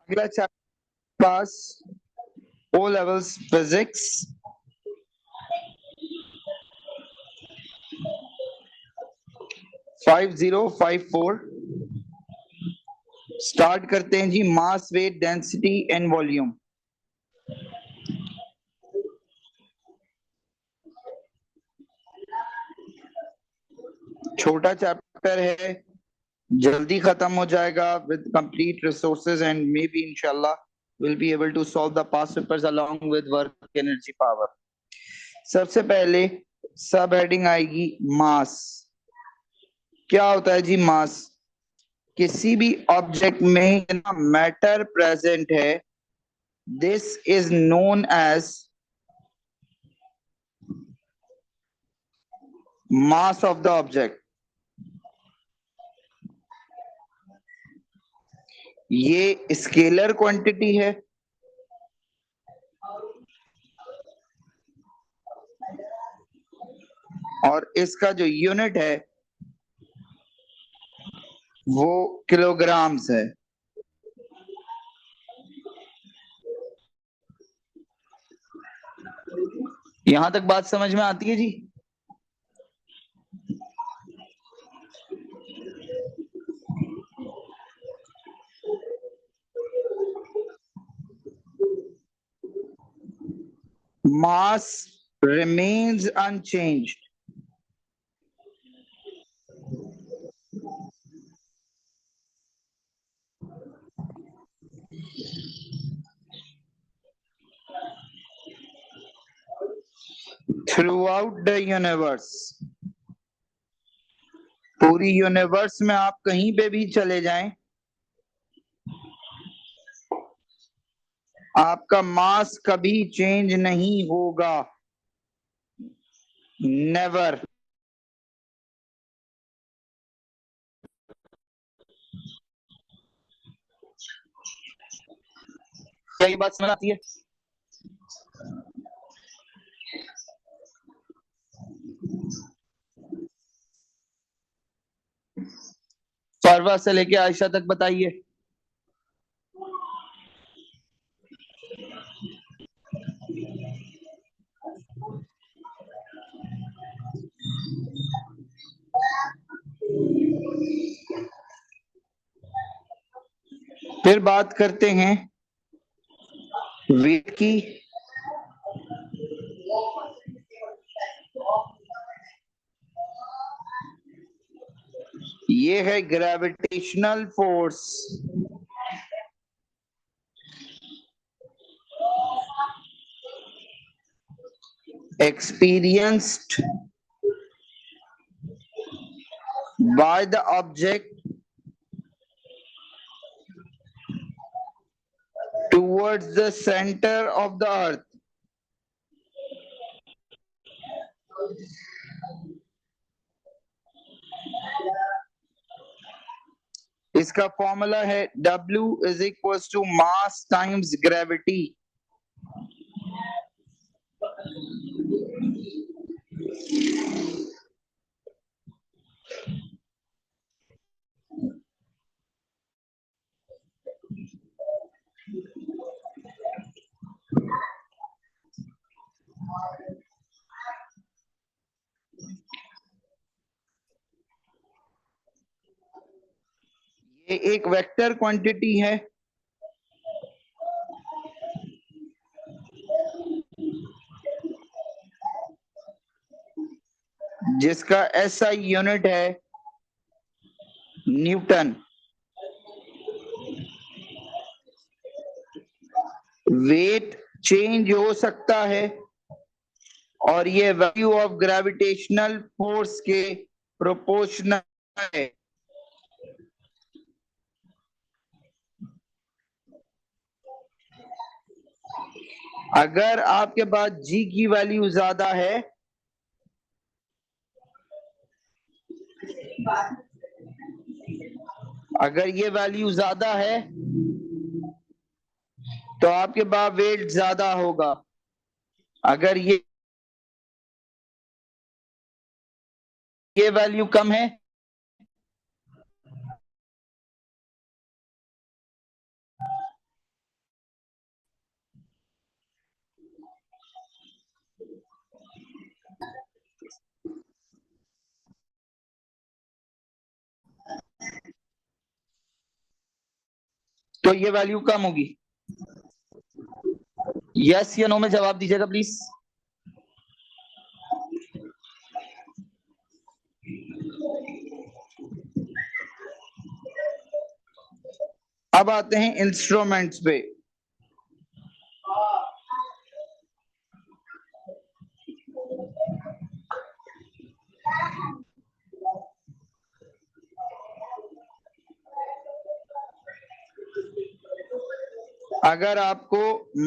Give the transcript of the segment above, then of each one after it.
अगला चैप्टर पास O levels physics 5054 start करते हैं जी। Mass, weight, density and volume. छोटा चैप्टर है, जल्दी खत्म हो जाएगा with complete resources and maybe इंशाल्लाह will be able to solve the past papers along with work energy power. सबसे पहले सब हेडिंग आएगी मास। क्या होता है जी मास? किसी भी ऑब्जेक्ट में जितना मैटर प्रेजेंट है, this is known as mass of the object. ये स्केलर क्वांटिटी है और इसका जो यूनिट है वो किलोग्राम्स है। यहां तक बात समझ में आती है जी? Mass remains unchanged. Throughout the universe. पूरी यूनिवर्स में आप कहीं पे भी चले जाएं, आपका मास कभी चेंज नहीं होगा। नेवर। क्या ये बात समझ आती है? फरवा से लेके आयशा तक बताइए। फिर बात करते हैं वेट की। ये है gravitational force. experienced by the object towards the center of the earth. इसका फॉर्मूला है W is equal to mass times gravity. ये एक वेक्टर क्वांटिटी है जिसका SI यूनिट है न्यूटन। वेट चेंज हो सकता है और ये वैल्यू ऑफ ग्रेविटेशनल फोर्स के प्रोपोर्शनल है। अगर आपके पास G की वैल्यू ज्यादा है अगर ये वैल्यू ज्यादा है तो आपके पास वेट ज्यादा होगा। अगर ये वैल्यू कम है तो ये वैल्यू कम होगी। यस या नो में जवाब दीजिएगा प्लीज। अब आते हैं इंस्ट्रूमेंट्स पे। अगर आपको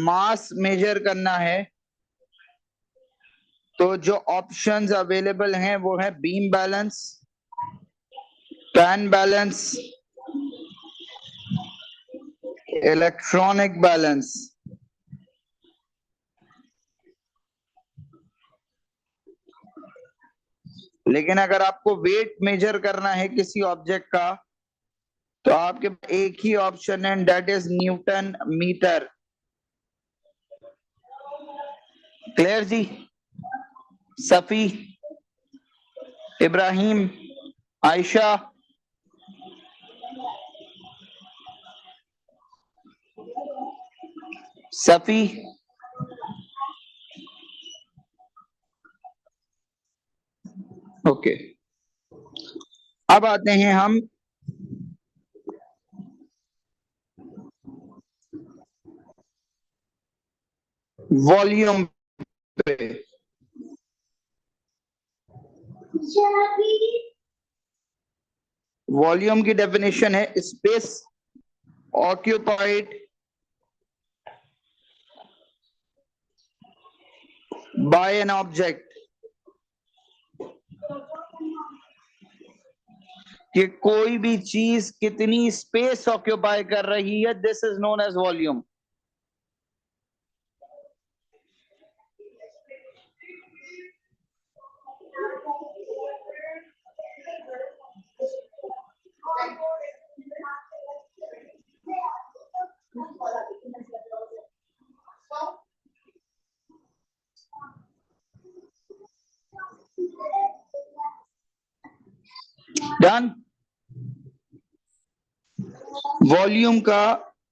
मास मेजर करना है तो जो ऑप्शंस अवेलेबल हैं वो है beam balance, fan balance, electronic balance. लेकिन अगर आपको वेट मेजर करना है किसी ऑब्जेक्ट का तो आपके एक ही ऑप्शन है, that is newton metre. Clear जी? सफी, इब्राहिम, आयशा, सफी, ओके। अब आते हैं हम वॉल्यूम पे। वॉल्यूम की डेफिनेशन है space occupied by an object, कि कोई भी चीज कितनी स्पेस ऑक्यूपाई कर रही है, this is known as volume. Done. Volume का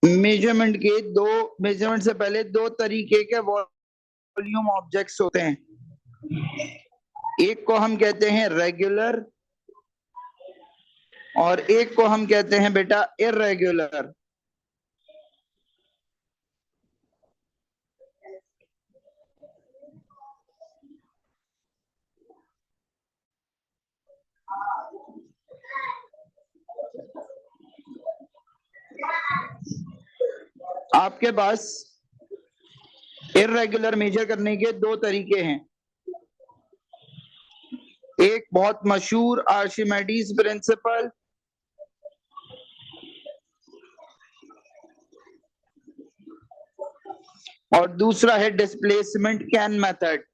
मेजरमेंट के दो, मेजरमेंट से पहले दो तरीके के वॉल्यूम ऑब्जेक्ट्स होते हैं। एक को हम कहते हैं रेगुलर और एक को हम कहते हैं बेटा इर्रेगुलर। आपके पास इर्रेगुलर मेजर करने के दो तरीके हैं। एक बहुत मशहूर आर्शिमेडीज प्रिंसिपल, और दूसरा है डिस्प्लेसमेंट कैन मेथड।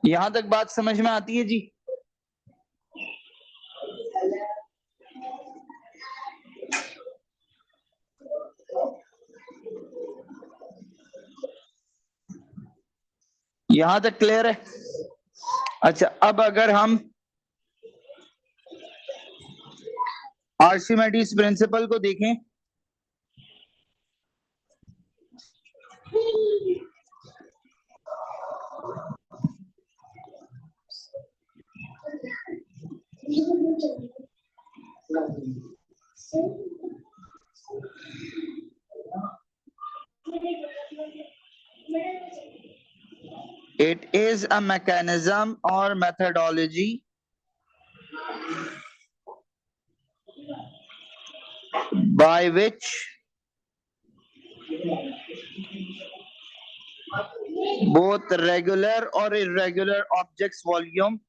यहां तक बात समझ में आती है जी? यहां तक क्लियर है? अच्छा, अब अगर हम आर्शिमेडीज प्रिंसिपल को देखें, it is a mechanism or methodology by which both regular or irregular objects volume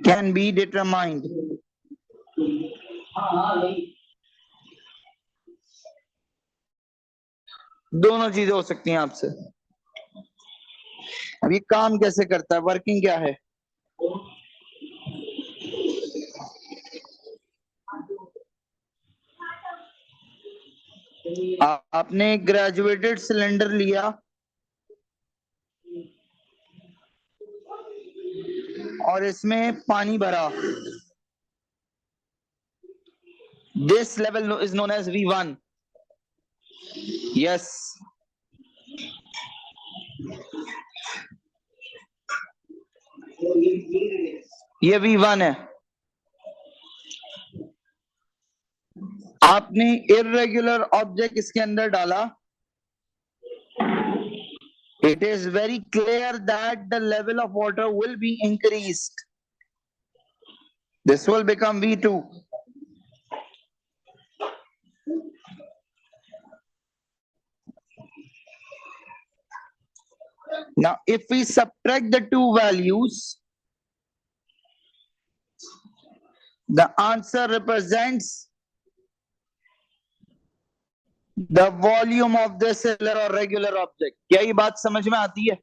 can be determined। दोनों चीजें हो सकती हैं आपसे। अब ये काम कैसे करता है, वर्किंग क्या है? आपने ग्रेजुएटेड सिलेंडर लिया और इसमें पानी भरा. This level is known as V1. Yes. ये V1 है. आपने इर्रेगुलर ऑब्जेक्ट इसके अंदर डाला. It is very clear that the level of water will be increased. This will become V2. Now, if we subtract the two values, the answer represents the volume of the cylinder or regular object. क्या ये बात समझ में आती है?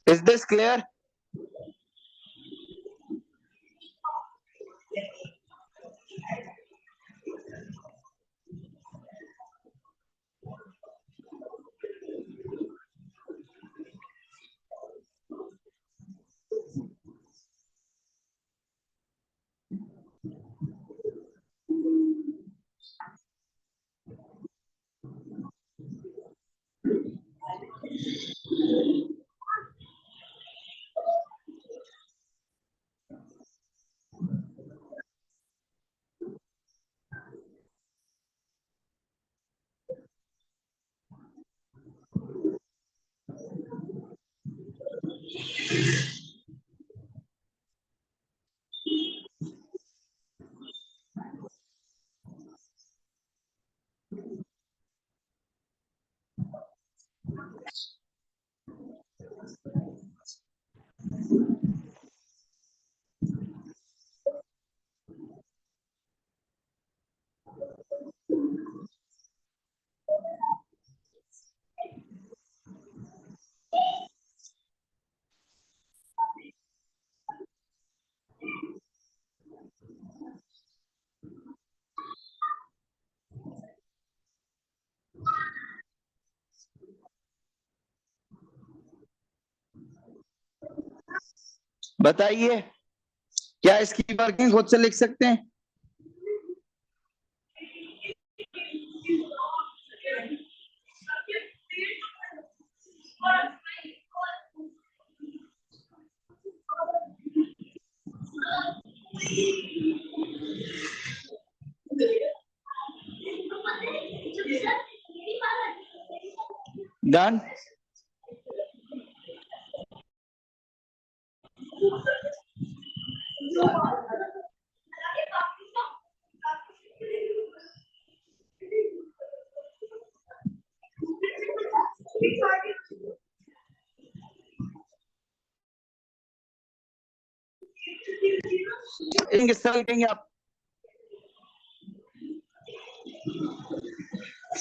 Is this clear? बताइए, क्या इसकी वर्किंग खुद से लिख सकते हैं? Done? किस तरह लिखेंगे आप?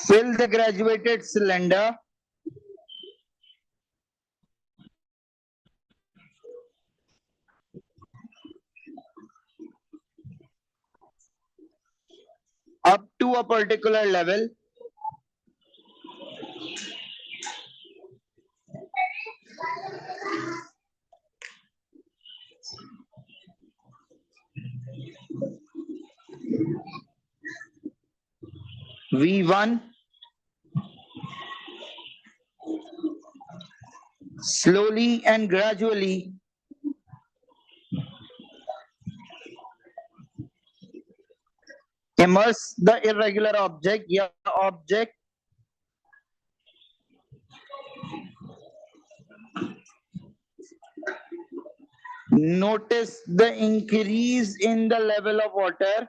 Fill the graduated cylinder up to a particular level. V1 slowly and gradually immerse the irregular object या object notice the increase in the level of water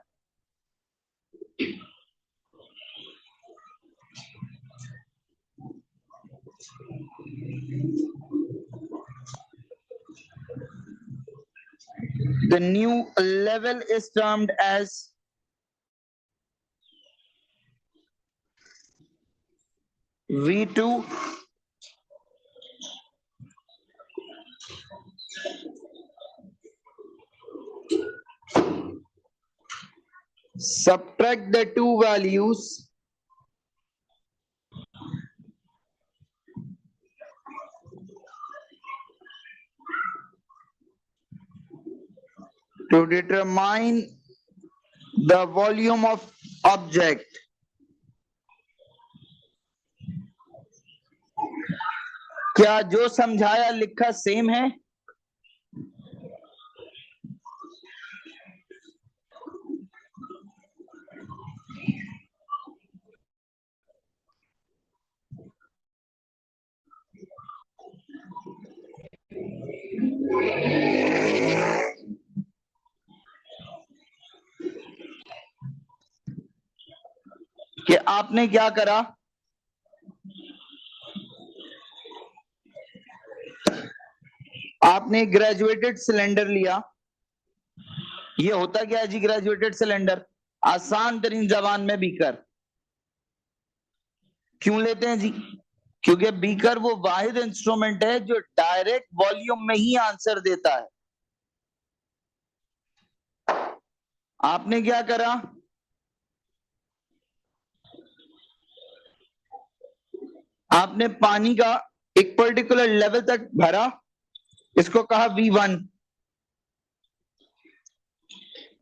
the new level is termed as V2 . Subtract the two values to determine the volume of object. क्या जो समझाया लिखा same है? कि आपने क्या करा, आपने ग्रेजुएटेड सिलेंडर लिया। ये होता क्या है जी ग्रेजुएटेड सिलेंडर? आसान तरीन जबान में बीकर। क्यों लेते हैं जी? क्योंकि बीकर वो वाहिद इंस्ट्रूमेंट है जो डायरेक्ट वॉल्यूम में ही आंसर देता है। आपने क्या करा, आपने पानी का एक पर्टिकुलर लेवल तक भरा, इसको कहा V1।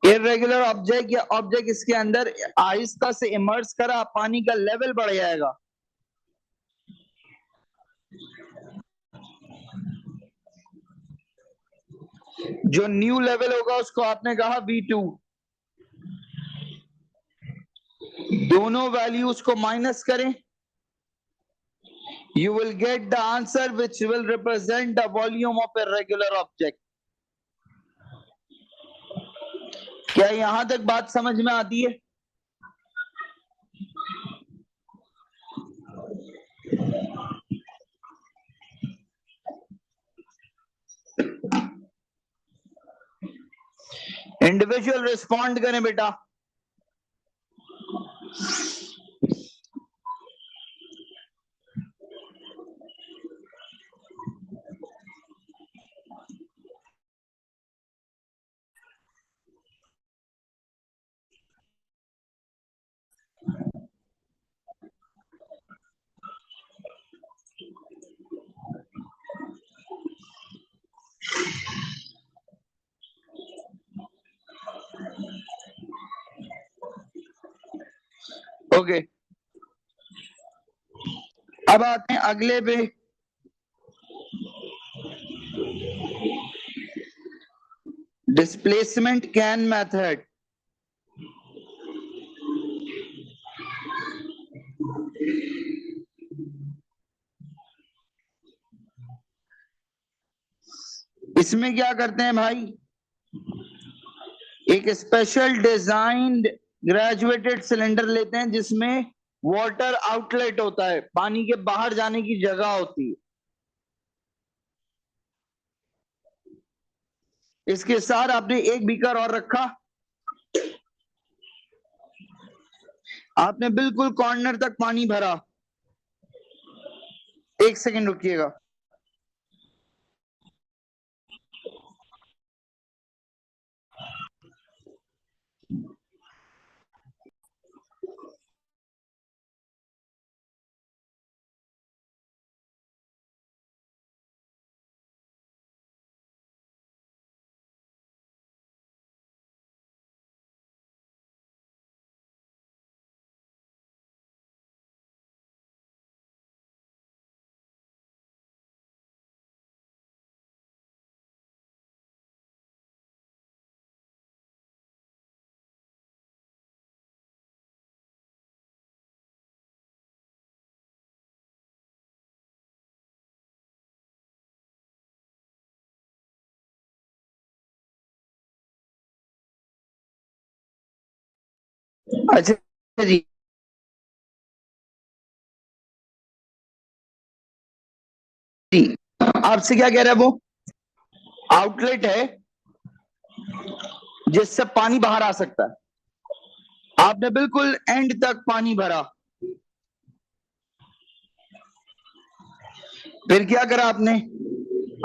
इरेगुलर ऑब्जेक्ट या ऑब्जेक्ट इसके अंदर आहिस्ता से इमर्स करा, पानी का लेवल बढ़ जाएगा। जो न्यू लेवल होगा उसको आपने कहा V2। दोनों वैल्यूज को माइनस करें, you will get the answer which will represent the volume of a regular object. क्या यहां तक बात समझ में आती है? इंडिविजुअल रिस्पॉन्ड करें बेटा। ओके, अब आते हैं अगले पे। Displacement can method. इसमें क्या करते हैं भाई, एक स्पेशल डिजाइन्ड ग्रेजुएटेड सिलेंडर लेते हैं जिसमें वाटर आउटलेट होता है, पानी के बाहर जाने की जगह होती है। इसके साथ आपने एक बीकर और रखा, आपने बिल्कुल कॉर्नर तक पानी भरा। एक सेकंड रुकिएगा। अच्छा जी, आपसे क्या कह रहा है वो? आउटलेट है जिससे पानी बाहर आ सकता है। आपने बिल्कुल एंड तक पानी भरा, फिर क्या करा आपने?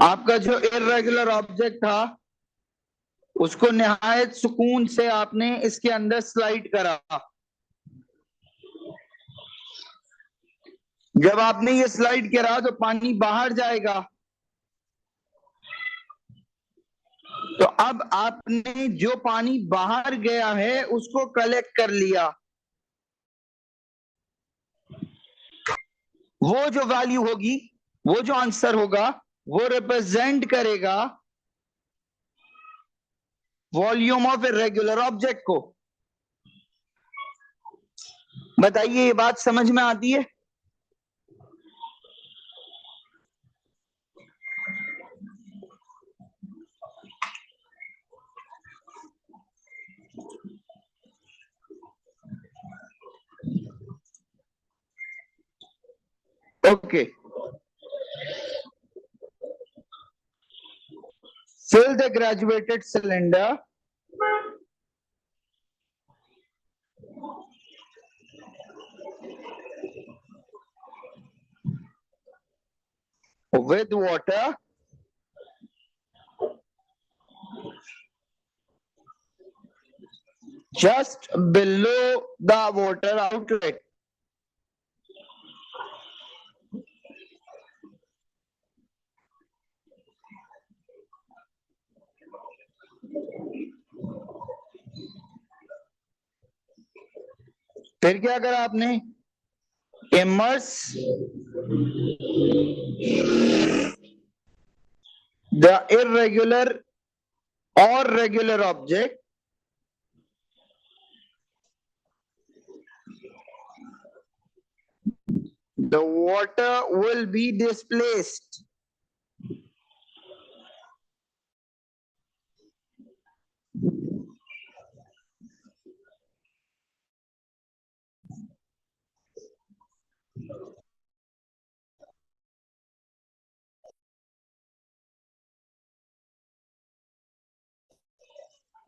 आपका जो इर्रेगुलर ऑब्जेक्ट था उसको निहायत सुकून से आपने इसके अंदर स्लाइड करा। जब आपने ये स्लाइड करा तो पानी बाहर जाएगा। तो अब आपने जो पानी बाहर गया है उसको कलेक्ट कर लिया। वो जो वैल्यू होगी, वो जो आंसर होगा, वो रिप्रेजेंट करेगा volume of a regular object को। बताइए, ये बात समझ में आती है? Okay, fill the graduated cylinder with water just below the water outlet. फिर क्या करा आपने? immerse the irregular or regular object the water will be displaced.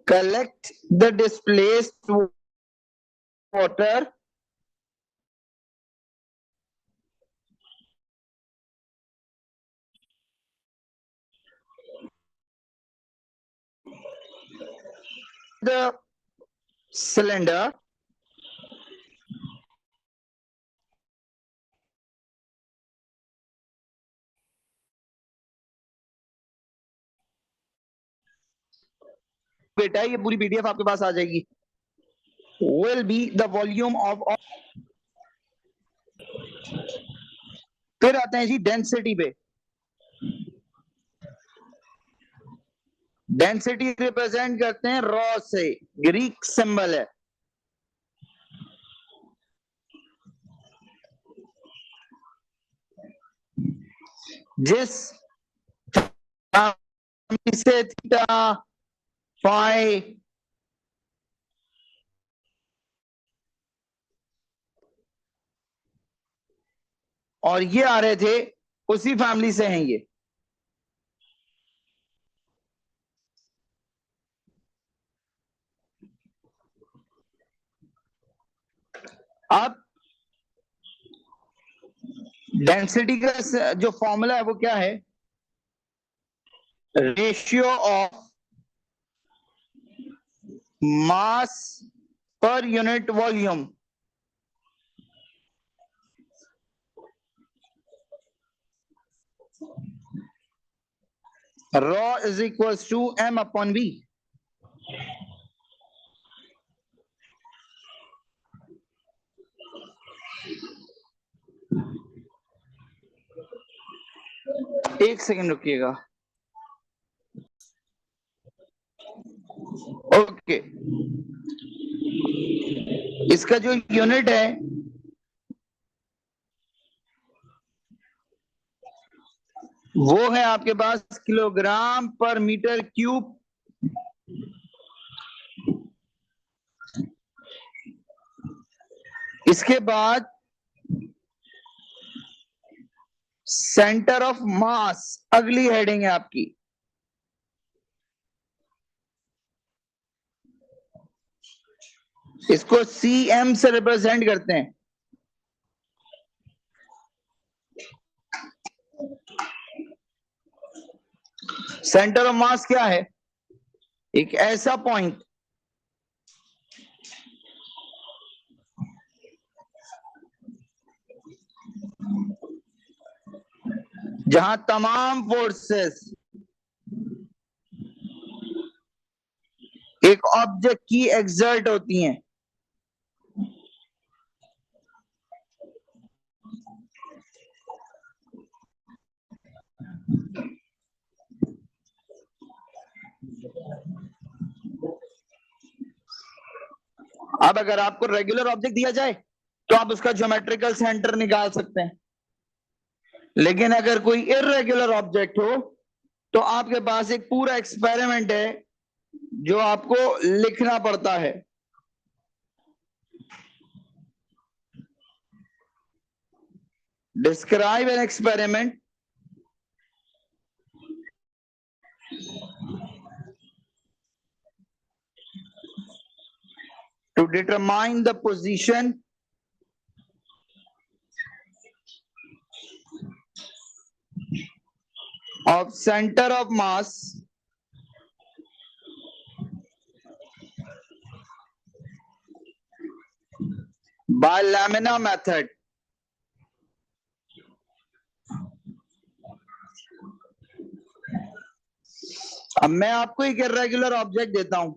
Collect the displaced water the cylinder बेटा ये पूरी पीडीएफ आपके पास आ जाएगी। will be the volume of फिर आते हैं जी डेंसिटी पे। डेंसिटी रिप्रेजेंट करते हैं रॉ से, ग्रीक सिंबल है। जिस से थीटा फाई और ये आ रहे थे, उसी फैमिली से हैं ये। अब डेंसिटी का जो फॉर्मूला है वो क्या है? Ratio of mass per unit volume. Rho is equal to M upon V. एक सेकंड रुकिएगा। ओके, इसका जो यूनिट है वो है आपके पास किलोग्राम पर मीटर क्यूब। इसके बाद सेंटर ऑफ मास अगली हेडिंग है आपकी। इसको सीएम से रिप्रेजेंट करते हैं। सेंटर ऑफ मास क्या है? एक ऐसा पॉइंट जहां तमाम फोर्सेस एक ऑब्जेक्ट की एक्सर्ट होती हैं। अब अगर आपको रेगुलर ऑब्जेक्ट दिया जाए तो आप उसका ज्योमेट्रिकल सेंटर निकाल सकते हैं, लेकिन अगर कोई इर्रेगुलर ऑब्जेक्ट हो तो आपके पास एक पूरा एक्सपेरिमेंट है जो आपको लिखना पड़ता है। Describe an experiment to determine the position of center of mass by lamina method. अब मैं आपको एक इर्रेगुलर ऑब्जेक्ट देता हूं,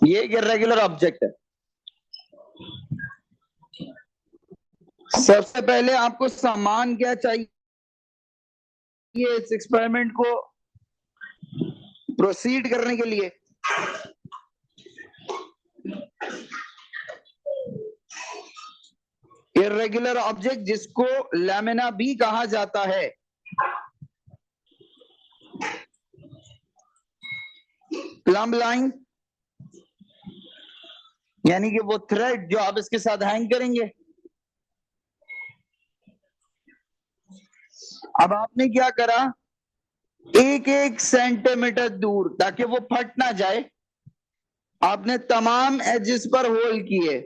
ये एक इर्रेगुलर ऑब्जेक्ट है। सबसे पहले आपको सामान क्या चाहिए इस एक्सपेरिमेंट को प्रोसीड करने के लिए? इर्रेगुलर ऑब्जेक्ट जिसको लैमिना भी कहा जाता है। प्लम्ब लाइन यानी कि वो थ्रेड जो आप इसके साथ हैंग करेंगे। अब आपने क्या करा, एक एक सेंटीमीटर दूर, ताकि वो फट ना जाए, आपने तमाम एजेस पर होल किए।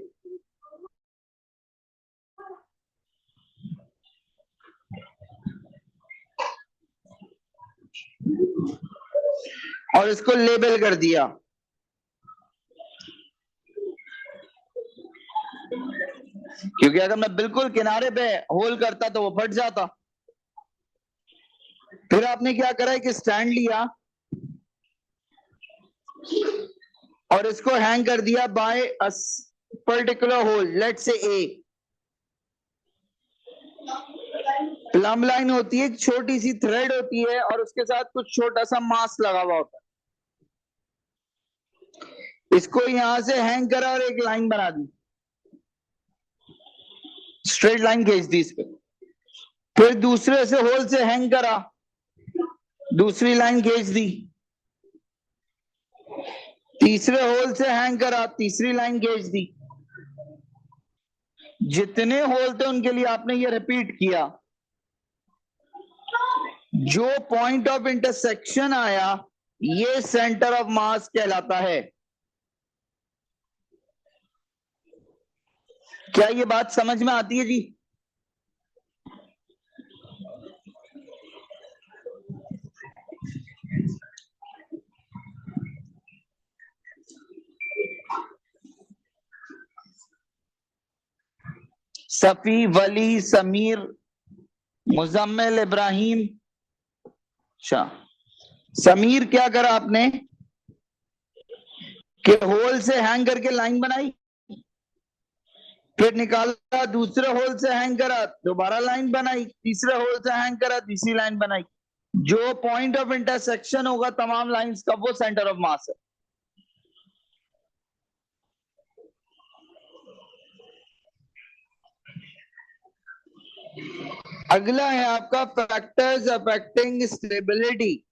और इसको लेबल कर दिया। क्योंकि अगर मैं बिल्कुल किनारे पे होल करता तो वो फट जाता। फिर आपने क्या करा, एक स्टैंड लिया और इसको हैंग कर दिया by a particular hole, let's say A. Plumb line होती है, एक छोटी सी थ्रेड होती है और उसके साथ कुछ छोटा सा मास लगा हुआ होता है। इसको यहां से हैंग करा और एक लाइन बना दी, स्ट्रेट लाइन खींच दी इस पे। फिर दूसरे से होल से हैंग करा, दूसरी लाइन खींच दी। तीसरे होल से हैंग करा, तीसरी लाइन खींच दी। जितने होल थे उनके लिए आपने ये रिपीट किया। जो पॉइंट ऑफ इंटरसेक्शन आया ये सेंटर ऑफ मास कहलाता है। क्या ये बात समझ में आती है जी? सफी, वली, समीर, मुजम्मिल, इब्राहिम। अच्छा, समीर क्या करा आपने कि होल से हैंग करके लाइन बनाई, फिर निकाला, दूसरे होल से हैंग करा, दोबारा लाइन बनाई, तीसरे होल से हैंग करा, तीसरी लाइन बनाई। जो पॉइंट ऑफ इंटरसेक्शन होगा तमाम लाइंस का वो सेंटर ऑफ मास है। अगला है आपका फैक्टर्स अफेक्टिंग स्टेबिलिटी।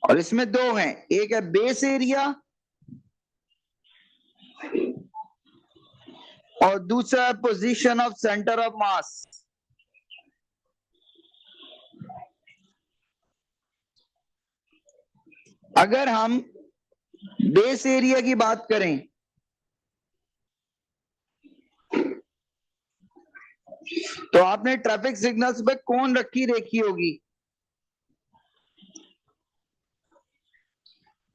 और इसमें दो हैं, एक है बेस एरिया और दूसरा है position of centre of mass. अगर हम बेस एरिया की बात करें तो आपने ट्रैफिक सिग्नल्स पे कौन रखी देखी होगी?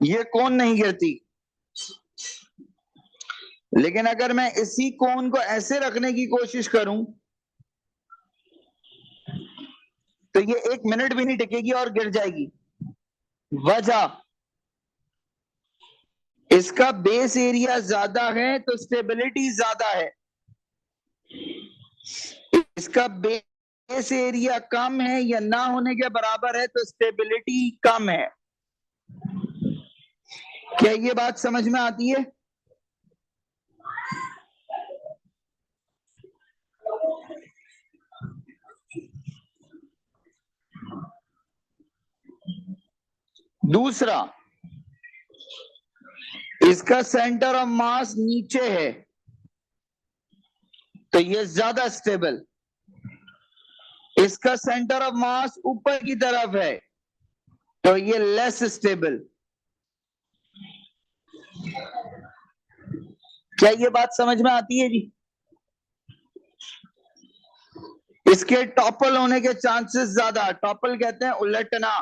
ये कौन नहीं गिरती। लेकिन अगर मैं इसी कोन को ऐसे रखने की कोशिश करूं तो ये 1 मिनट भी नहीं टिकेगी और गिर जाएगी। वजह, इसका बेस एरिया ज्यादा है तो स्टेबिलिटी ज्यादा है, इसका बेस एरिया कम है या ना होने के बराबर है तो स्टेबिलिटी कम है। क्या ये बात समझ में आती है? दूसरा, इसका सेंटर ऑफ मास नीचे है तो ये ज्यादा स्टेबल, इसका सेंटर ऑफ मास ऊपर की तरफ है तो ये लेस स्टेबल। क्या ये बात समझ में आती है जी? इसके टॉपल होने के चांसेस ज्यादा, टॉपल कहते हैं उलटना।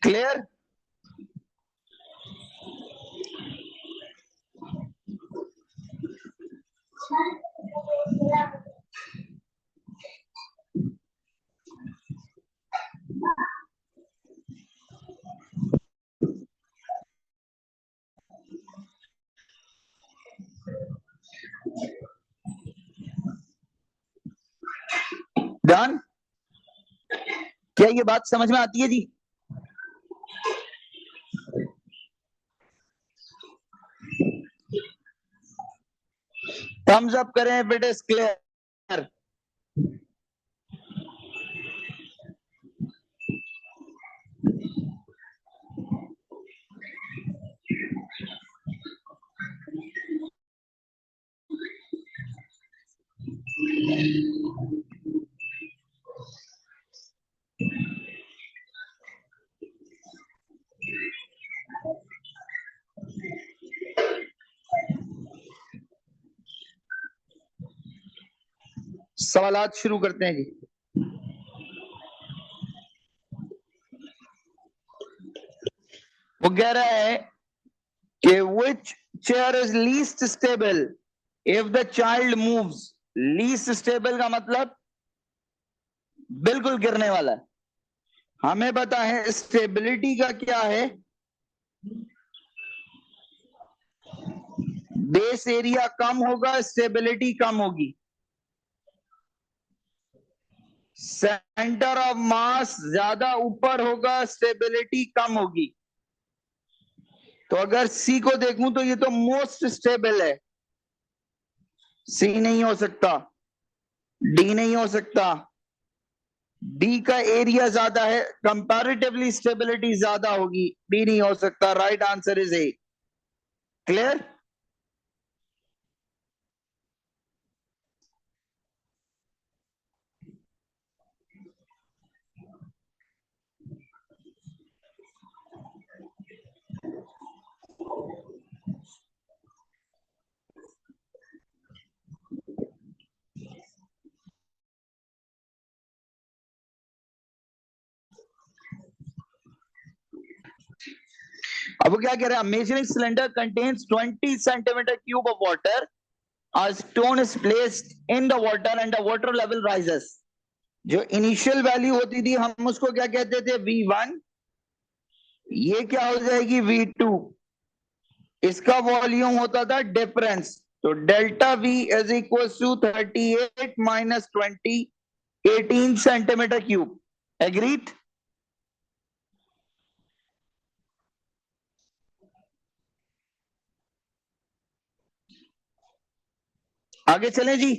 क्लियर? डन? क्या ये बात समझ में आती है जी? थम्स अप करें इफ इट इज क्लियर। सवालात शुरू करते हैं जी। वो कह रहा है कि which chair is least stable if the child moves। least stable का मतलब बिल्कुल गिरने वाला है। हमें पता है स्टेबिलिटी का क्या है, बेस एरिया कम होगा स्टेबिलिटी कम होगी, सेंटर ऑफ मास ज्यादा ऊपर होगा स्टेबिलिटी कम होगी। तो अगर सी को देखूं तो ये तो मोस्ट स्टेबल है, सी नहीं हो सकता, डी नहीं हो सकता, डी का एरिया ज्यादा है, कंपैरेटिवली स्टेबिलिटी ज्यादा होगी, बी नहीं हो सकता। Right answer is a. Clear? अब वो क्या कह रहा है, measuring cylinder contains 20 centimetre cube of water, a stone is placed in the water and the water level rises। जो इनिशियल वैल्यू होती थी हम उसको क्या कहते थे, V1, ये क्या हो जाएगी V2, इसका वॉल्यूम होता था डिफरेंस, तो delta V is equal to 38 minus 20, 18 centimetre cube. Agreed? आगे चलें जी।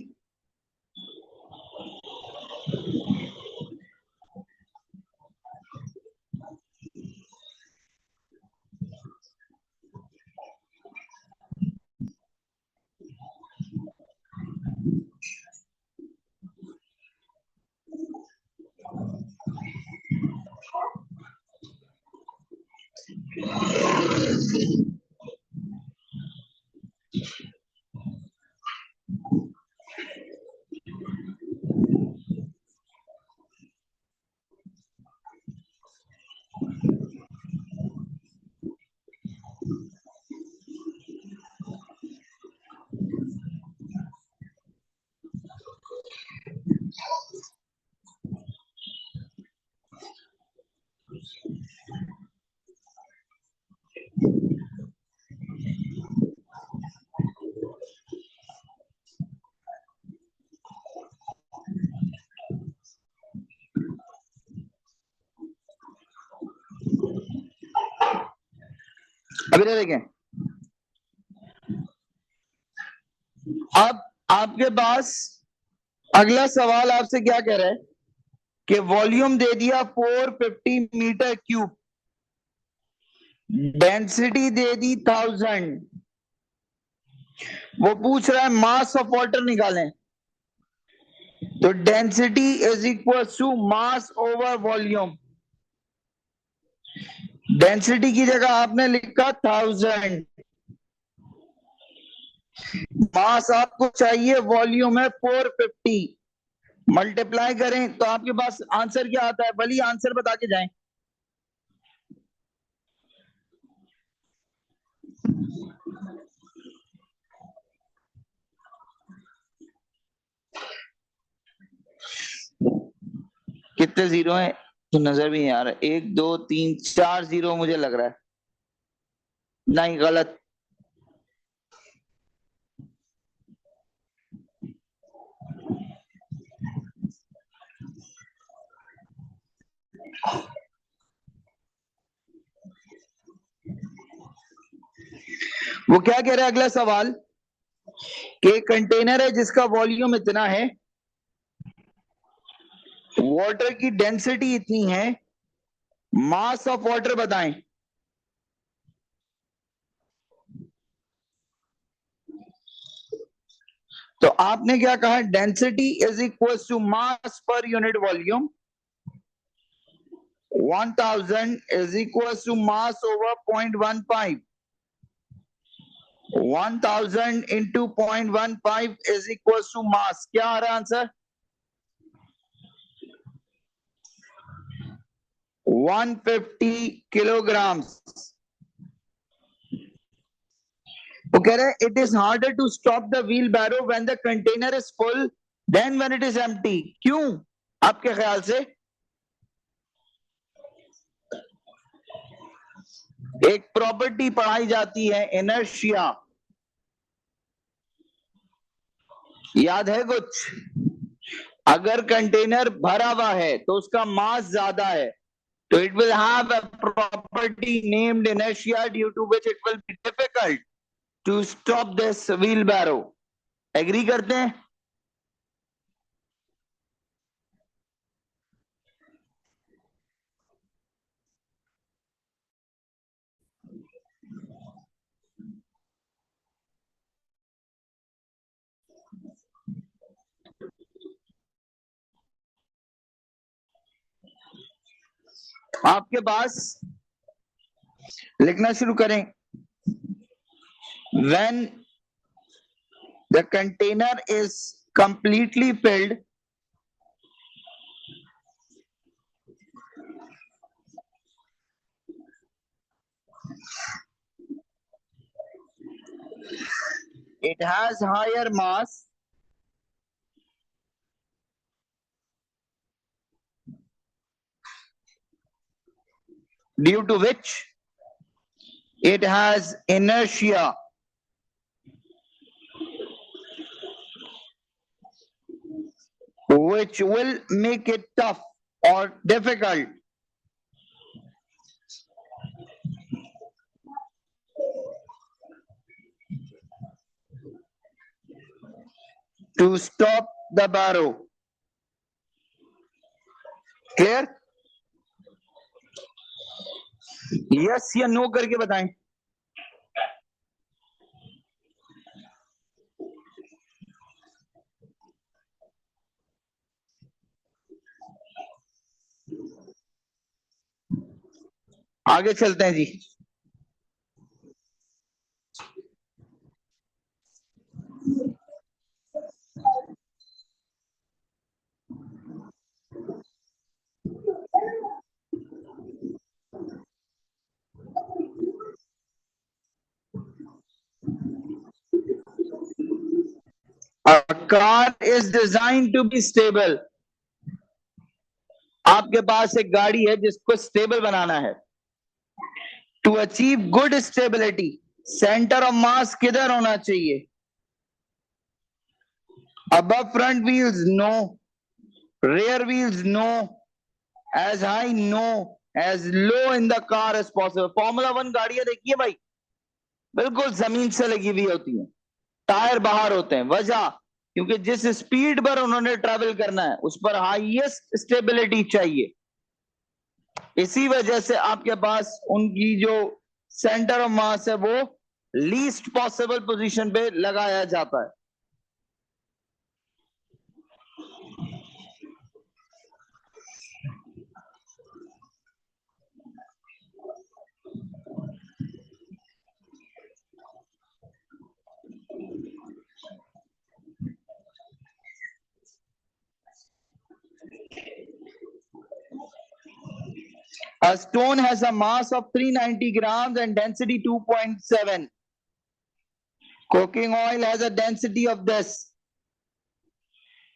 अभी देखें, अब आपके पास अगला सवाल आपसे क्या कह रहा है कि वॉल्यूम दे दिया 450 मीटर क्यूब, डेंसिटी दे दी 1000, वो पूछ रहा है मास ऑफ वाटर निकालें। तो density is equal to mass over volume. Density की जगह आपने लिखा 1000, मास आपको चाहिए, वॉल्यूम है 450, मल्टीप्लाई करें तो आपके पास आंसर क्या आता है? वली आंसर बता के जाएं। कितने जीरो हैं तो नजर भी नहीं आ रहा। 1 2 3 4 जीरो मुझे लग रहा है। नहीं, गलत। वो क्या कह रहा है अगला सवाल कि एक कंटेनर है जिसका वॉल्यूम इतना है, वाटर की डेंसिटी इतनी है, मास ऑफ वाटर बताएं। तो आपने क्या कहा? Density is equal to mass per unit volume. 1000 is equal to mass over 0.15। 1000 into 0.15 is equal to mass. क्या आ रहा है आंसर? 150 किलोग्राम। वो कह रहे हैं it is harder to stop the wheelbarrow when the container is full than when it is empty. क्यों आपके ख्याल से? एक प्रॉपर्टी पढ़ाई जाती है इनर्शिया, याद है कुछ? अगर कंटेनर भरा हुआ है तो उसका मास ज्यादा है, तो it will have a property named inertia due to which it will be difficult to stop this wheelbarrow. Agree करते हैं? आपके पास लिखना शुरू करें। When the container is completely filled, it has higher mass due to which it has inertia which will make it tough or difficult to stop the barrow. Clear? Yes या no करके बताएं। आगे चलते हैं जी। car is designed to be stable. आपके पास एक गाड़ी है जिसको स्टेबल बनाना है. To achieve good stability, center of mass किधर होना चाहिए? Above front wheels, no. Rear wheels, no. As high, no. As low in the car as possible. Formula 1 गाड़ियां देखिए भाई, बिल्कुल जमीन से लगी हुई होती हैं, टायर बाहर होते हैं. वजह, क्योंकि जिस स्पीड पर उन्होंने ट्रैवल करना है उस पर हाईएस्ट स्टेबिलिटी चाहिए. इसी वजह से आपके पास उनकी जो सेंटर ऑफ मास है वो लीस्ट पॉसिबल पोजीशन पे लगाया जाता है. A stone has a mass of 390 grams and density 2.7. Cooking oil has a density of this.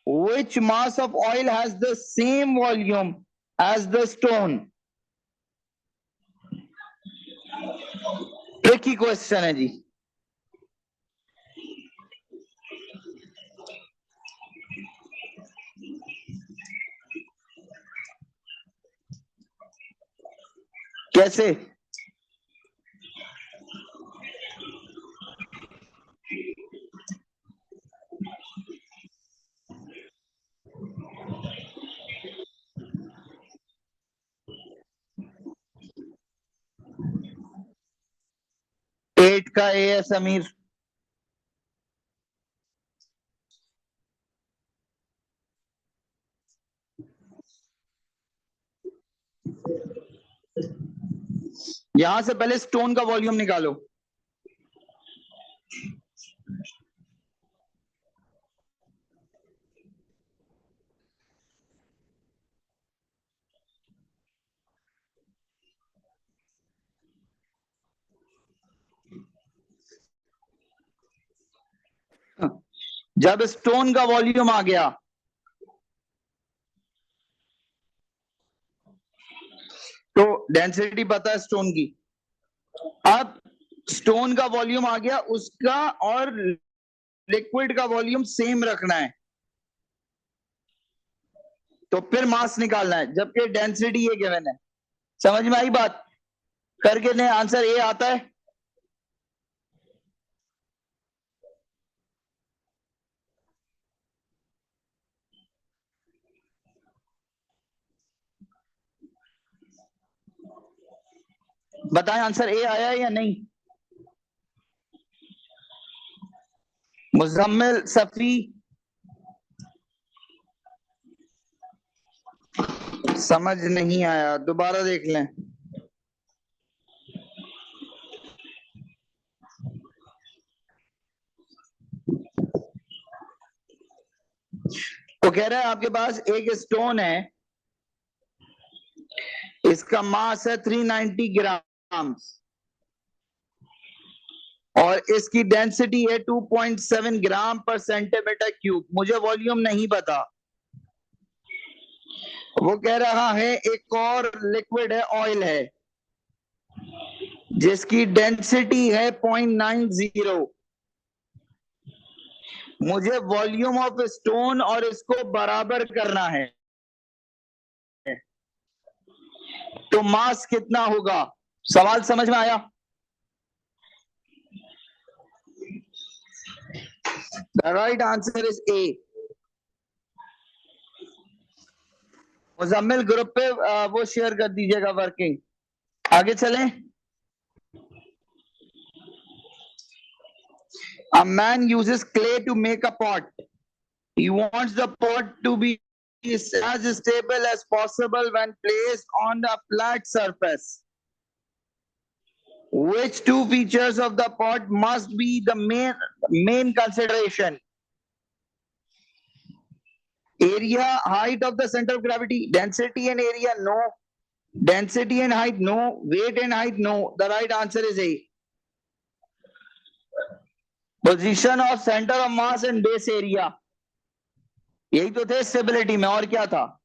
Which mass of oil has the same volume as the stone? Tricky question है जी. कैसे? Eight का ए है समीर. यहां से पहले स्टोन का volume निकालो. जब स्टोन का वॉल्यूम आ गया तो डेंसिटी पता है स्टोन की. अब स्टोन का वॉल्यूम आ गया, उसका और लिक्विड का वॉल्यूम सेम रखना है, तो फिर मास निकालना है, जबकि डेंसिटी ये गिवन है. समझ में आई बात? करके ने आंसर ए आता है. बताएं आंसर ए आया है या नहीं? मुजम्मिल, सफी, समझ नहीं आया, दोबारा देख लें. तो कह रहा है आपके पास एक स्टोन है, इसका मास है 390 ग्राम और इसकी डेंसिटी है 2.7 ग्राम पर सेंटीमीटर क्यूब. मुझे वॉल्यूम नहीं पता. वो कह रहा है एक और लिक्विड है, ऑयल है, जिसकी डेंसिटी है 0.90. मुझे वॉल्यूम ऑफ स्टोन और इसको बराबर करना है, तो मास कितना होगा? सवाल समझ में आया? The right answer is A. Muzammil group पे वो शेयर कर दीजिएगा वर्किंग. आगे चलें. A man uses clay to make a pot. He wants the pot to be as stable as possible when placed on the flat surface. Which two features of the pot must be the main consideration? Area, height of the center of gravity, density and area, no. Density and height, no. Weight and height, no. The right answer is A. Position of center of mass and base area. यही तो थे stability में, और क्या था?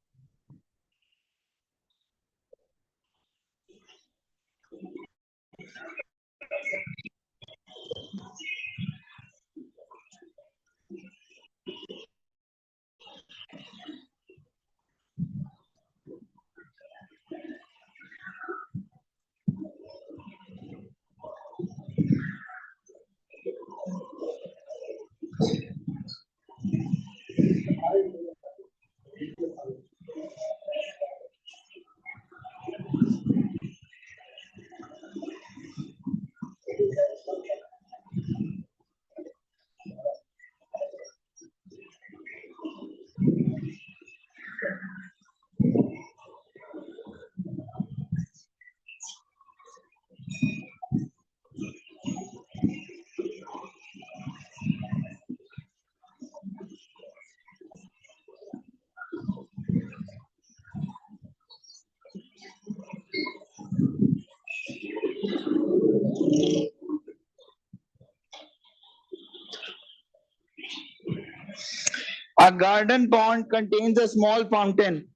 A garden pond contains a small fountain.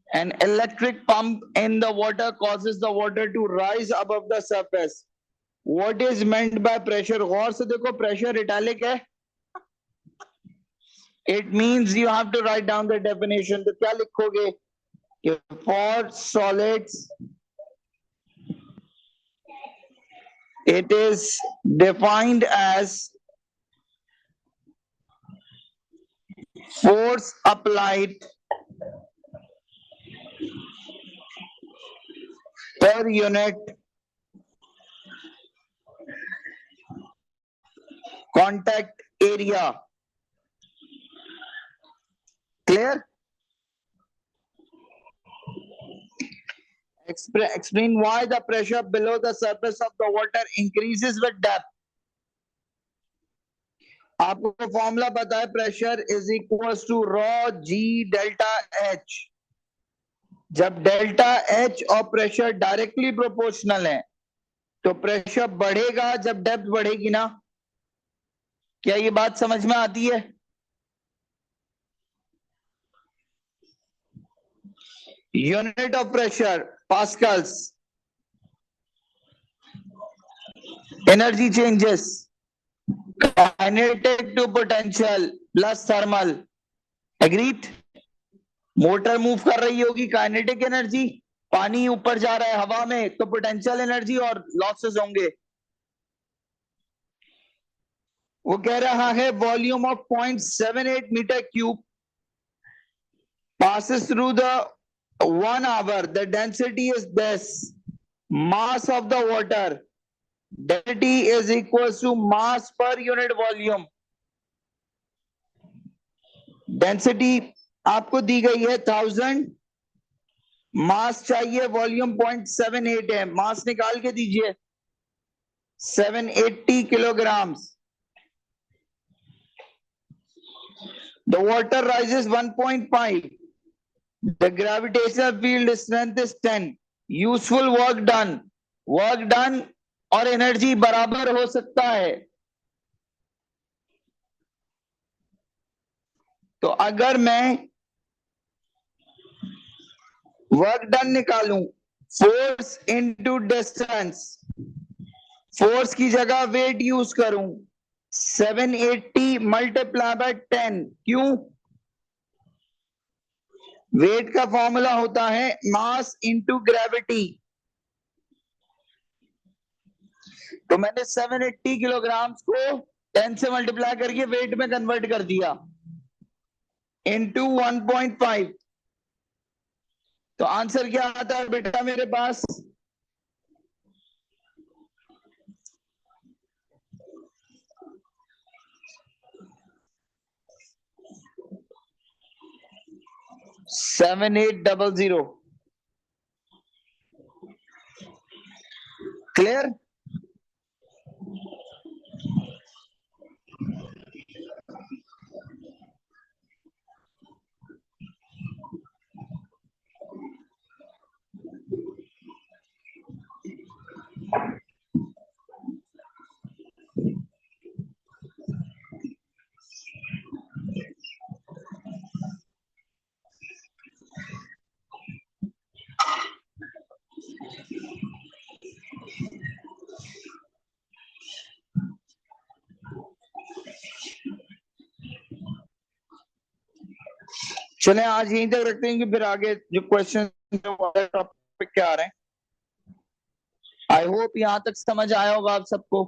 An electric pump in the water causes the water to rise above the surface. What is meant by pressure? गौर से देखो, pressure italic है. It means you have to write down the definition. तो क्या लिखोगे? कि for solids, it is defined as force applied per unit contact area. Clear? Explain why the pressure below the surface of the water increases with depth. आपको formula पता है, pressure is equal to rho g delta h. जब delta h और pressure directly proportional है तो pressure बढ़ेगा जब depth बढ़ेगी ना. क्या ये बात समझ में आती है? Unit of pressure pascals. Energy changes kinetic to potential plus thermal. Agreed? Motor move कर रही होगी, काइनेटिक एनर्जी. पानी ऊपर जा रहा है हवा में तो पोटेंशियल एनर्जी और लॉसेस होंगे. वो कह रहा है volume of 0.78 metre cube passes through the 1 hour. The density is this. Mass of the water. Density is equal to mass per unit volume. Density आपको दी गई है 1000. मास चाहिए, वॉल्यूम 0.78 है. मास निकाल के दीजिए. 780 kilograms. The water rises 1.5. The gravitational field strength is 10. Useful work done. Work done और energy बराबर हो सकता है. तो अगर मैं वर्क डन निकालूं, फोर्स इनटू डिस्टेंस, फोर्स की जगह वेट यूज करूं, 780 मल्टीप्लाई बाय 10. क्यों? वेट का फॉर्मूला होता है मास इंटू ग्रेविटी. तो मैंने 780 किलोग्राम्स को 10 से मल्टीप्लाई करके वेट में कन्वर्ट कर दिया इंटू 1.5. तो आंसर क्या आता है बेटा मेरे पास? Seven eight double zero. Clear? चलें आज यहीं तक रखते हैं कि फिर आगे जो क्वेश्चन टॉपिक क्या आ रहे हैं। आई होप यहाँ तक समझ आया होगा आप सबको।